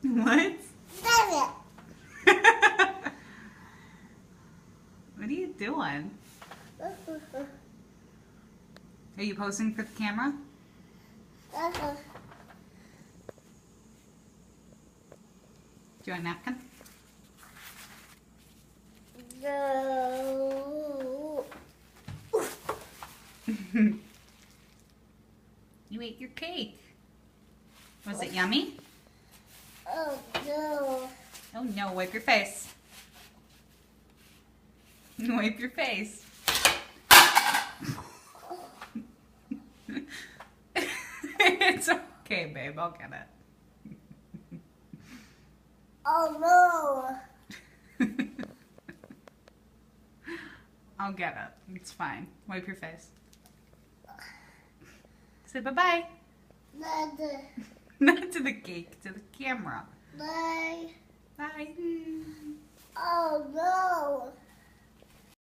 What? What are you doing? Are you posing for the camera? Do you want a napkin? No. You ate your cake. Was it yummy? Oh no. Oh no, wipe your face. Wipe your face. It's okay, babe. I'll get it. Oh no. I'll get it. It's fine. Wipe your face. Say bye-bye. Mother. Not to the cake, to the camera. Bye. Bye. Oh no.